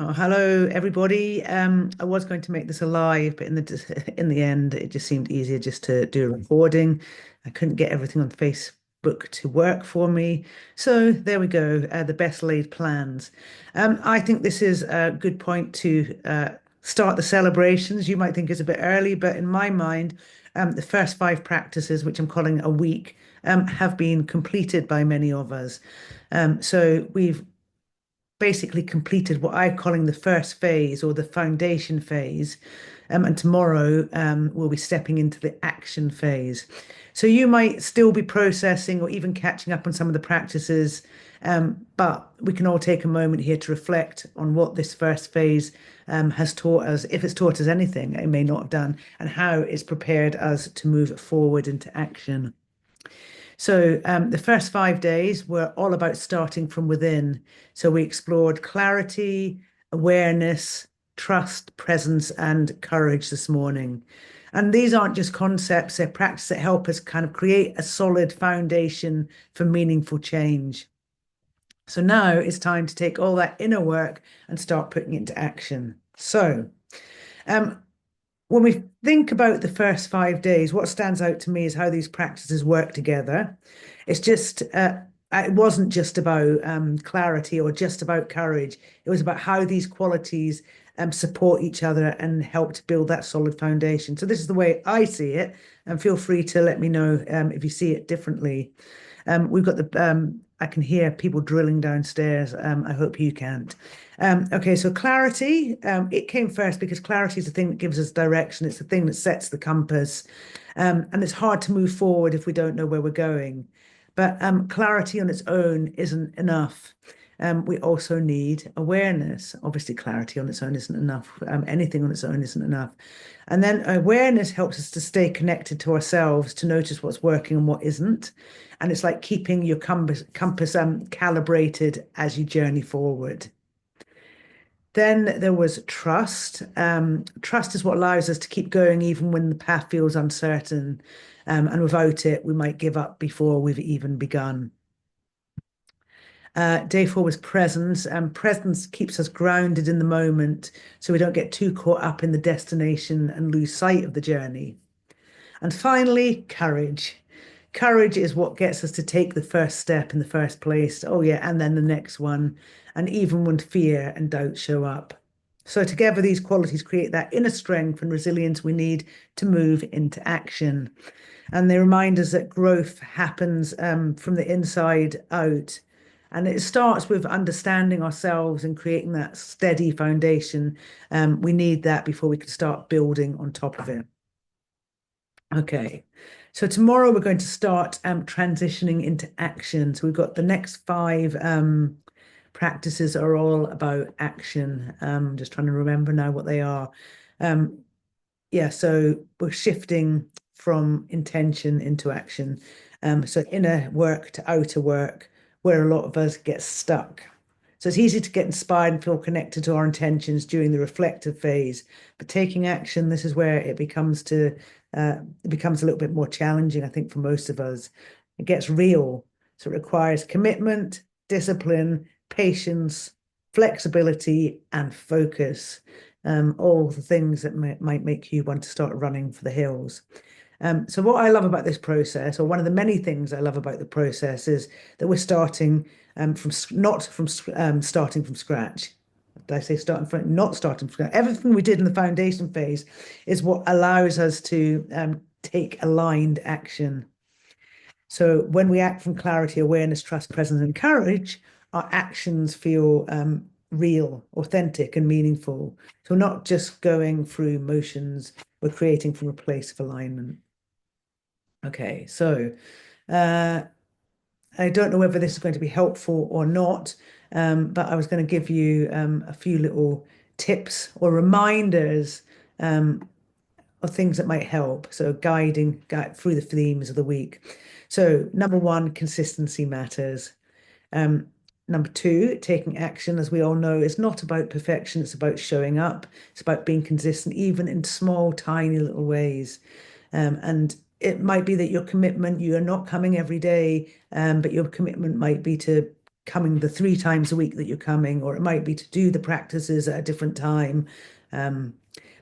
Oh, hello, everybody. I was going to make this a live, but in the in the end, it just seemed easier just to do a recording. I couldn't get everything on Facebook to work for me, so there we go. The best laid plans. I think this is a good point to start the celebrations. You might think it's a bit early, but in my mind, the first five practices, which I'm calling a week, have been completed by many of us. So we've basically completed what I'm calling the first phase or the foundation phase. And tomorrow we'll be stepping into the action phase. So you might still be processing or even catching up on some of the practices, but we can all take a moment here to reflect on what this first phase has taught us, if it's taught us anything, it may not have done, and how it's prepared us to move forward into action. So the first 5 days were all about starting from within. So we explored clarity, awareness, trust, presence, and courage this morning. And these aren't just concepts, they're practices that help us kind of create a solid foundation for meaningful change. So now it's time to take all that inner work and start putting it into action. So, um, when we think about the first 5 days, what stands out to me is how these practices work together. It's just, it wasn't just about clarity or just about courage. It was about how these qualities support each other and help to build that solid foundation. So this is the way I see it, and feel free to let me know if you see it differently. We've got I can hear people drilling downstairs. I hope you can't. Okay, so clarity, it came first because clarity is the thing that gives us direction. It's the thing that sets the compass. And it's hard to move forward if we don't know where we're going. But clarity on its own isn't enough. We also need awareness. Obviously, clarity on its own isn't enough. Anything on its own isn't enough. And then awareness helps us to stay connected to ourselves, to notice what's working and what isn't. And it's like keeping your compass calibrated as you journey forward. Then there was trust. Trust is what allows us to keep going even when the path feels uncertain. And without it, we might give up before we've even begun. Day four was presence, and presence keeps us grounded in the moment so we don't get too caught up in the destination and lose sight of the journey. And finally, courage. Courage is what gets us to take the first step in the first place. Oh, yeah, and then the next one. And even when fear and doubt show up. So, together, these qualities create that inner strength and resilience we need to move into action. And they remind us that growth happens from the inside out. And it starts with understanding ourselves and creating that steady foundation. We need that before we can start building on top of it. Okay, so tomorrow we're going to start transitioning into action. So we've got the next five practices are all about action. Just trying to remember now what they are. Um, yeah, so we're shifting from intention into action. So inner work to outer work, where a lot of us get stuck. So it's easy to get inspired and feel connected to our intentions during the reflective phase, but taking action, this is where it becomes a little bit more challenging, I think, for most of us. It gets real. So it requires commitment, discipline, patience, flexibility, and focus. All the things that might make you want to start running for the hills. So what I love about this process, or one of the many things I love about the process, is that we're starting from not from starting from scratch. Did I say starting from not starting from scratch? Everything we did in the foundation phase is what allows us to take aligned action. So when we act from clarity, awareness, trust, presence, and courage, our actions feel real, authentic, and meaningful. So we're not just going through motions, we're creating from a place of alignment. Okay, so uh, I don't know whether this is going to be helpful or not, but I was going to give you a few little tips or reminders of things that might help. So guiding through the themes of the week. So number one, consistency matters. Um, Number two, taking action, as we all know, is not about perfection. It's about showing up. It's about being consistent, even in small, tiny little ways. And it might be that your commitment, you are not coming every day, but your commitment might be to coming the 3 times a week that you're coming, or it might be to do the practices at a different time. Um,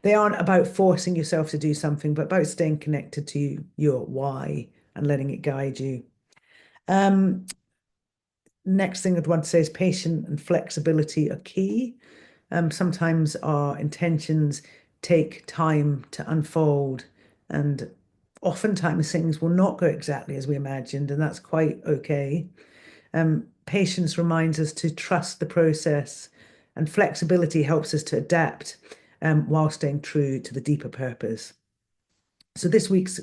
they aren't about forcing yourself to do something, but about staying connected to your why and letting it guide you. Um, Next thing I'd want to say is patience and flexibility are key. Sometimes our intentions take time to unfold, and oftentimes things will not go exactly as we imagined, and that's quite okay. Patience reminds us to trust the process, and flexibility helps us to adapt while staying true to the deeper purpose. So this week's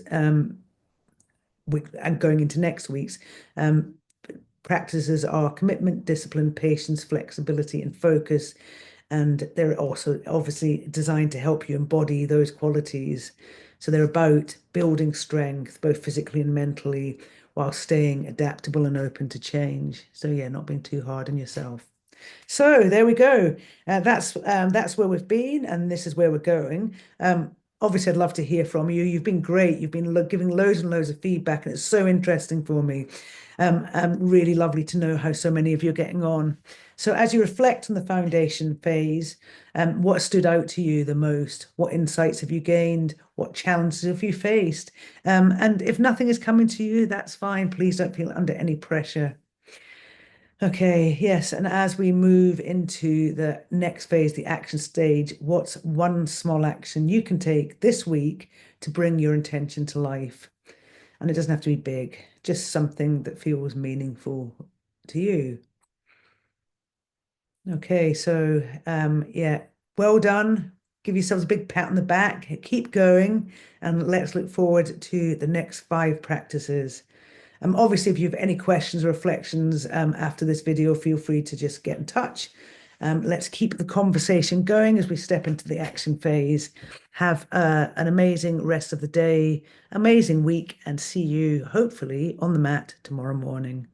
week and going into next week's um, practices are commitment, discipline, patience, flexibility, and focus. And they're also obviously designed to help you embody those qualities. So they're about building strength, both physically and mentally, while staying adaptable and open to change. So yeah, not being too hard on yourself. So there we go. That's where we've been, and this is where we're going. Obviously, I'd love to hear from you. You've been great. You've been giving loads and loads of feedback, and it's so interesting for me. Really lovely to know how so many of you are getting on. So, as you reflect on the foundation phase, what stood out to you the most? What insights have you gained? What challenges have you faced? And if nothing is coming to you, that's fine. Please don't feel under any pressure. Okay, yes. And as we move into the next phase, the action stage, what's one small action you can take this week to bring your intention to life? And it doesn't have to be big, just something that feels meaningful to you. Okay, so yeah, well done. Give yourselves a big pat on the back. Keep going, and let's look forward to the next 5 practices. Obviously, if you have any questions or reflections after this video, feel free to just get in touch. Let's keep the conversation going as we step into the action phase. Have an amazing rest of the day, amazing week, and see you hopefully on the mat tomorrow morning.